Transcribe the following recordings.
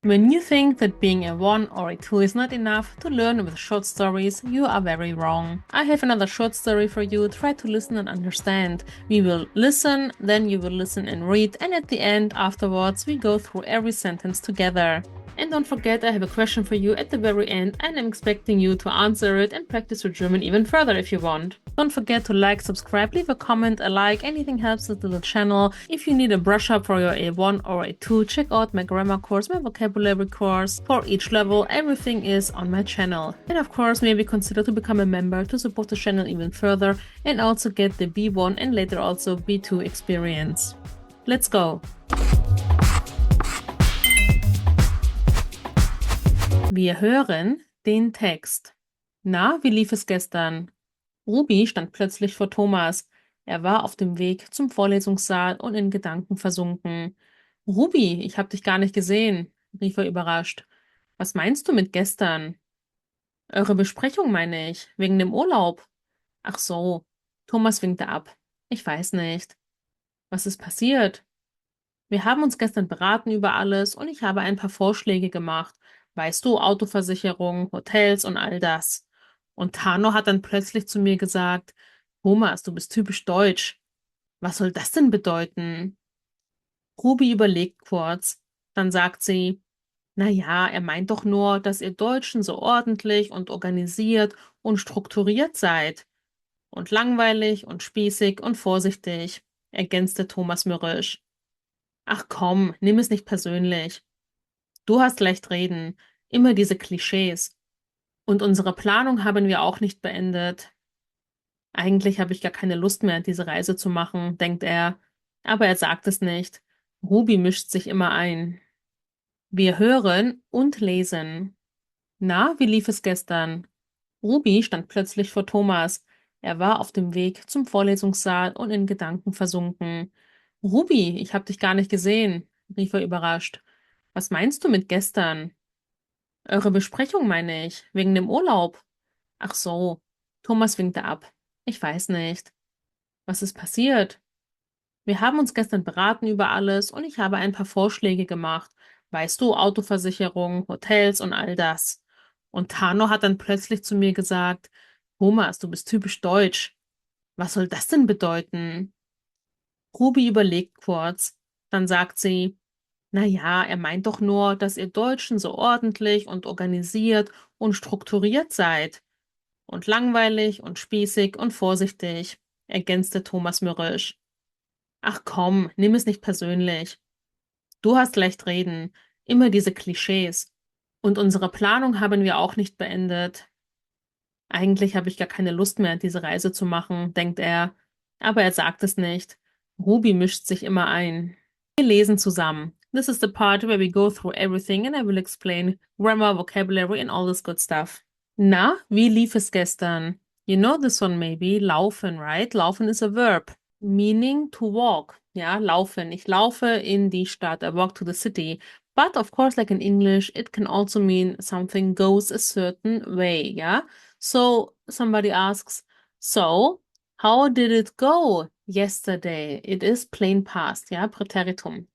When you think that being a 1 or a 2 is not enough to learn with short stories, you are very wrong. I have another short story for you. Try to listen and understand. We will listen, then you will listen and read, and at the end, afterwards, we go through every sentence together. And don't forget, I have a question for you at the very end, and I'm expecting you to answer it and practice your German even further if you want. Don't forget to like, subscribe, leave a comment, a like, anything helps with the channel. If you need a brush up for your A1 or A2, check out my grammar course, my vocabulary course. For each level, everything is on my channel. And of course, maybe consider to become a member to support the channel even further and also get the B1 and later also B2 experience. Let's go! Wir hören den Text. Na, wie lief es gestern? Rubi stand plötzlich vor Thomas. Er war auf dem Weg zum Vorlesungssaal und in Gedanken versunken. Rubi, ich hab dich gar nicht gesehen, rief er überrascht. Was meinst du mit gestern? Eure Besprechung, meine ich, wegen dem Urlaub. Ach so, Thomas winkte ab. Ich weiß nicht. Was ist passiert? Wir haben uns gestern beraten über alles und ich habe ein paar Vorschläge gemacht. Weißt du, Autoversicherung, Hotels und all das. Und Tano hat dann plötzlich zu mir gesagt, Thomas, du bist typisch deutsch. Was soll das denn bedeuten? Ruby überlegt kurz. Dann sagt sie, na ja, er meint doch nur, dass ihr Deutschen so ordentlich und organisiert und strukturiert seid. Und langweilig und spießig und vorsichtig, ergänzte Thomas mürrisch. Ach komm, nimm es nicht persönlich. Du hast leicht reden, immer diese Klischees. Und unsere Planung haben wir auch nicht beendet. Eigentlich habe ich gar keine Lust mehr, diese Reise zu machen, denkt er. Aber er sagt es nicht. Ruby mischt sich immer ein. Wir hören und lesen. Na, wie lief es gestern? Ruby stand plötzlich vor Thomas. Er war auf dem Weg zum Vorlesungssaal und in Gedanken versunken. Ruby, ich hab dich gar nicht gesehen, rief er überrascht. Was meinst du mit gestern? Eure Besprechung, meine ich, wegen dem Urlaub. Ach so, Thomas winkte ab. Ich weiß nicht. Was ist passiert? Wir haben uns gestern beraten über alles und ich habe ein paar Vorschläge gemacht. Weißt du, Autoversicherung, Hotels und all das. Und Tano hat dann plötzlich zu mir gesagt, Thomas, du bist typisch deutsch. Was soll das denn bedeuten? Ruby überlegt kurz. Dann sagt sie, na ja, er meint doch nur, dass ihr Deutschen so ordentlich und organisiert und strukturiert seid. Und langweilig und spießig und vorsichtig, ergänzte Thomas mürrisch. Ach komm, nimm es nicht persönlich. Du hast leicht reden, immer diese Klischees. Und unsere Planung haben wir auch nicht beendet. Eigentlich habe ich gar keine Lust mehr, diese Reise zu machen, denkt er. Aber er sagt es nicht. Ruby mischt sich immer ein. Wir lesen zusammen. This is the part where we go through everything and I will explain grammar, vocabulary and all this good stuff. Na, wie lief es gestern? You know this one maybe, laufen, right? Laufen is a verb, meaning to walk. Ja, laufen. Ich laufe in die Stadt. I walk to the city. But of course, like in English, it can also mean something goes a certain way, yeah? So somebody asks, so, how did it go yesterday? It is plain past, ja, Präteritum.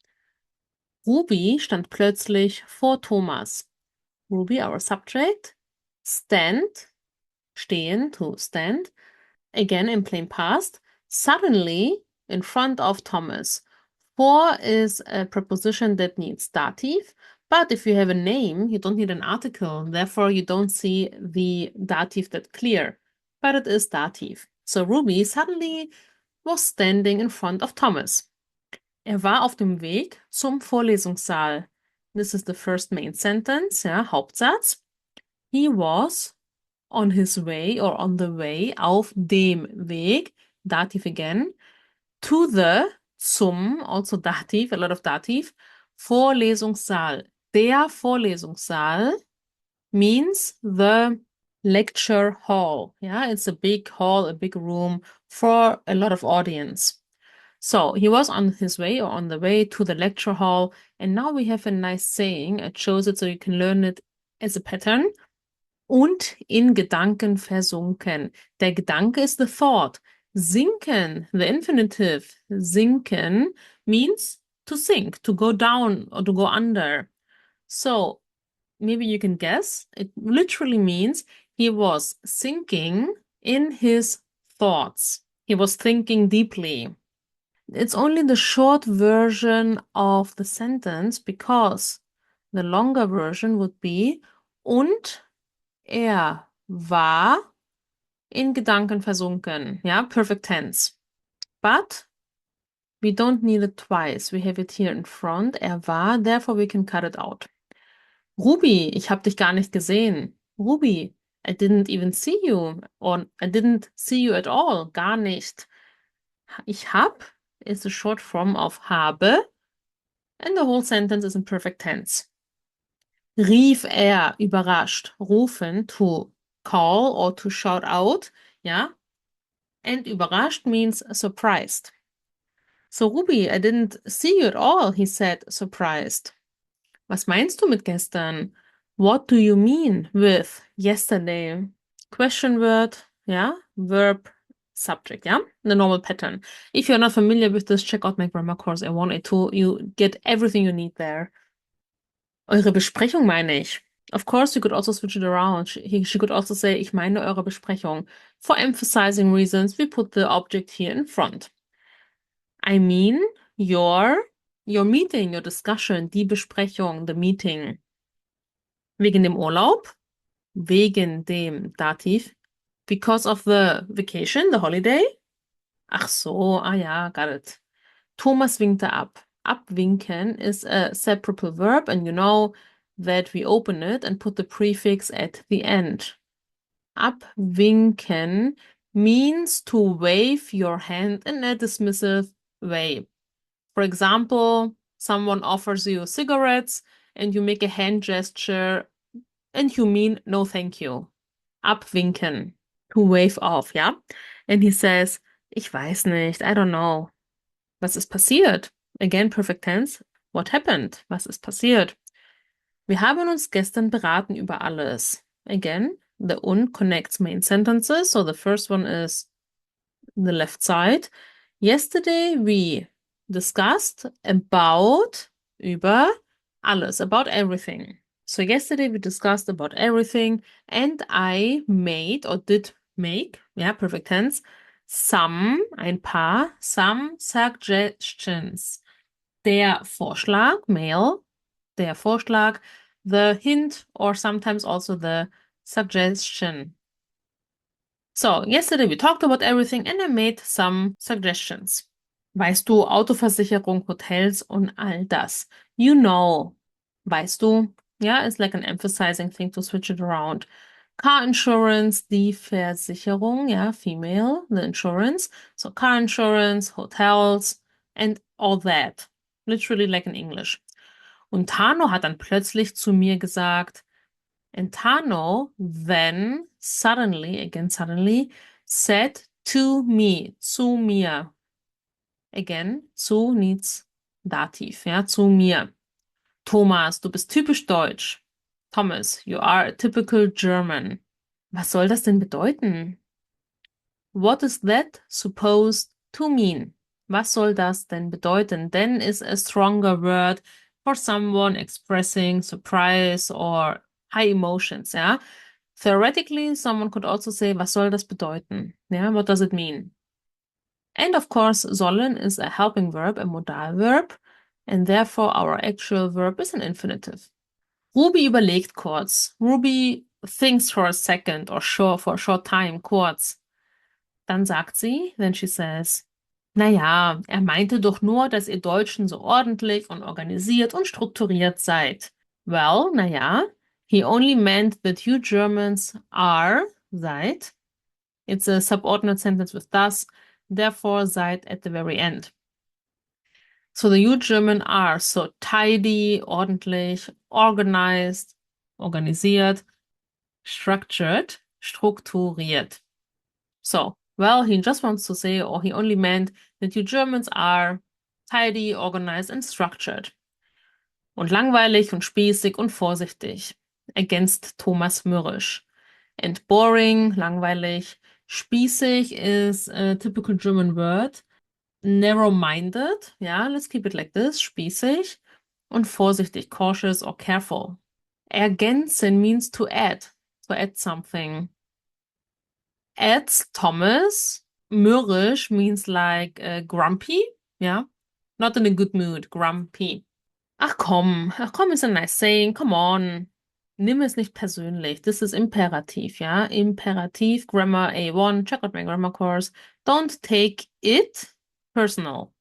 Ruby stand plötzlich vor Thomas. Ruby, our subject. Stand, stehen, to stand. Again in plain past. Suddenly, in front of Thomas. For is a preposition that needs dative, but if you have a name, you don't need an article. Therefore, you don't see the dative that clear, but it is dative. So Ruby suddenly was standing in front of Thomas. Er war auf dem Weg zum Vorlesungssaal. This is the first main sentence, ja, Hauptsatz. He was on his way or on the way, auf dem Weg, dative again, to the, zum, also dative, a lot of dative, Vorlesungssaal. Der Vorlesungssaal means the lecture hall. Yeah, it's a big hall, a big room for a lot of audience. So he was on his way or on the way to the lecture hall. And now we have a nice saying. It shows it so you can learn it as a pattern. Und in Gedanken versunken. Der Gedanke is the thought. Sinken, the infinitive, sinken means to sink, to go down or to go under. So maybe you can guess. It literally means he was sinking in his thoughts. He was thinking deeply. It's only the short version of the sentence because the longer version would be und er war in Gedanken versunken. Ja, perfect tense. But we don't need it twice. We have it here in front. Er war, therefore we can cut it out. Ruby, ich habe dich gar nicht gesehen. Ruby, I didn't even see you. Or I didn't see you at all. Gar nicht. Ich hab is a short form of habe, and the whole sentence is in perfect tense. Rief er, überrascht. Rufen, to call or to shout out. Ja. And überrascht means surprised. So, Ruby, I didn't see you at all, he said, surprised. Was meinst du mit gestern? What do you mean with yesterday? Question word, yeah, verb, subject, yeah, the normal pattern. If you're not familiar with this, check out my grammar course A1, A2. You get everything you need there. Eure Besprechung meine ich. Of course, you could also switch it around. She could also say, ich meine eure Besprechung. For emphasizing reasons, we put the object here in front. I mean your meeting, your discussion, die Besprechung, the meeting. Wegen dem Urlaub, wegen dem Dativ, because of the vacation, the holiday. Ach so, ah ja, got it. Thomas winkte ab. Abwinken is a separable verb, and you know that we open it and put the prefix at the end. Abwinken means to wave your hand in a dismissive way. For example, someone offers you cigarettes and you make a hand gesture and you mean no thank you. Abwinken. To wave off, ja? And he says, ich weiß nicht, I don't know. Was ist passiert? Again, perfect tense. What happened? Was ist passiert? Wir haben uns gestern beraten über alles. Again, the und connects main sentences. So the first one is the left side. Yesterday we discussed about, über alles, about everything. So yesterday we discussed about everything and I made or did make, yeah, perfect tense, some, ein paar, some suggestions. Der Vorschlag, male, der Vorschlag, the hint or sometimes also the suggestion. So, yesterday we talked about everything and I made some suggestions. Weißt du, Autoversicherung, Hotels und all das. You know. Weißt du? Yeah, it's like an emphasizing thing to switch it around. Car insurance, die Versicherung, yeah, female, the insurance. So car insurance, hotels and all that. Literally like in English. Und Tano hat dann plötzlich zu mir gesagt, and Tano then suddenly, again suddenly, said to me, zu mir. Again, zu needs dativ, ja, zu mir. Thomas, du bist typisch deutsch. Thomas, you are a typical German. Was soll das denn bedeuten? What is that supposed to mean? Was soll das denn bedeuten? Then is a stronger word for someone expressing surprise or high emotions, ja. Theoretically, someone could also say, was soll das bedeuten? Yeah, what does it mean? And of course, sollen is a helping verb, a modal verb, and therefore our actual verb is an infinitive. Ruby überlegt kurz. Ruby thinks for a second or for a short time, kurz. Dann sagt sie, then she says, naja, er meinte doch nur, dass ihr Deutschen so ordentlich und organisiert und strukturiert seid. Well, naja, he only meant that you Germans are, seid. It's a subordinate sentence with das, therefore seid at the very end. So the you German are so tidy, ordentlich, organized, organisiert, structured, strukturiert. So, well, he just wants to say, or he only meant that you Germans are tidy, organized and structured. Und langweilig und spießig und vorsichtig. Ergänzt Thomas mürrisch. And boring, langweilig. Spießig is a typical German word. Narrow-minded, ja, let's keep it like this, spießig. Und vorsichtig, cautious or careful. Ergänzen means to add something. Adds Thomas. Mürrisch means like grumpy, yeah? Not in a good mood, grumpy. Ach komm is a nice saying, come on. Nimm es nicht persönlich. Das ist Imperativ, ja? Imperativ, Grammar A1, check out my grammar course. Don't take it personal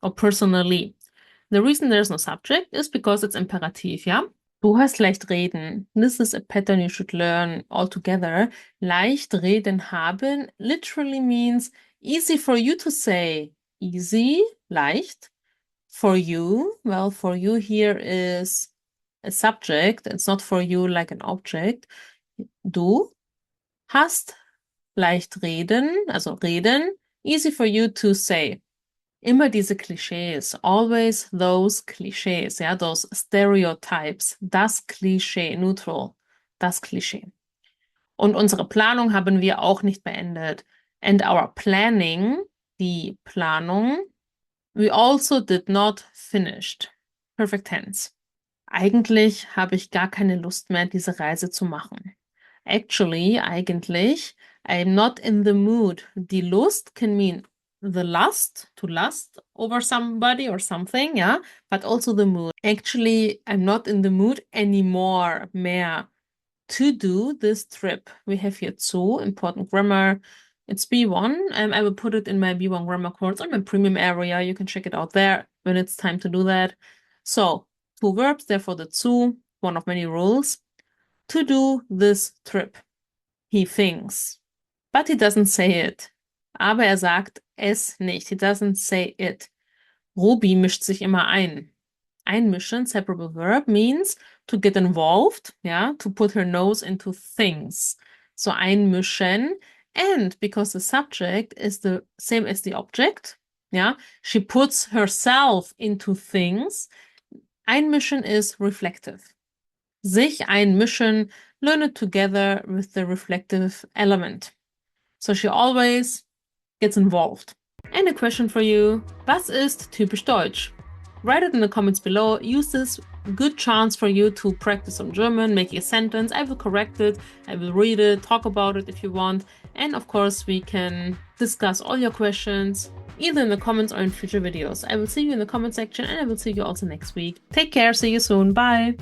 or personally. The reason there's no subject is because it's Imperativ, ja? Du hast leicht reden. This is a pattern you should learn altogether. Leicht reden haben literally means easy for you to say. Easy, leicht. For you, well, for you here is a subject. It's not for you like an object. Du hast leicht reden, also reden. Easy for you to say. Immer diese Klischees, always those Klischees, ja, those stereotypes, das Klischee, neutral, das Klischee. Und unsere Planung haben wir auch nicht beendet. And our planning, die Planung, we also did not finished. Perfect tense. Eigentlich habe ich gar keine Lust mehr, diese Reise zu machen. Actually, eigentlich, I'm not in the mood. Die Lust can mean the lust, to lust over somebody or something, yeah, but also the mood. Actually, I'm not in the mood anymore, mehr, to do this trip. We have here zu, important grammar. It's B1. I will put it in my B1 grammar course on my premium area. You can check it out there when it's time to do that. So, two verbs, therefore the zu, one of many rules. To do this trip. He thinks. But he doesn't say it. Aber er sagt es nicht. He doesn't say it. Rubi mischt sich immer ein. Einmischen, separable verb, means to get involved, yeah, to put her nose into things. So einmischen. And because the subject is the same as the object, yeah, she puts herself into things. Einmischen is reflective. Sich einmischen, learn it together with the reflective element. So she always gets involved. And a question for you. Was ist typisch Deutsch? Write it in the comments below. Use this good chance for you to practice some German, make a sentence. I will correct it. I will read it, talk about it if you want. And of course, we can discuss all your questions either in the comments or in future videos. I will see you in the comment section and I will see you also next week. Take care. See you soon. Bye.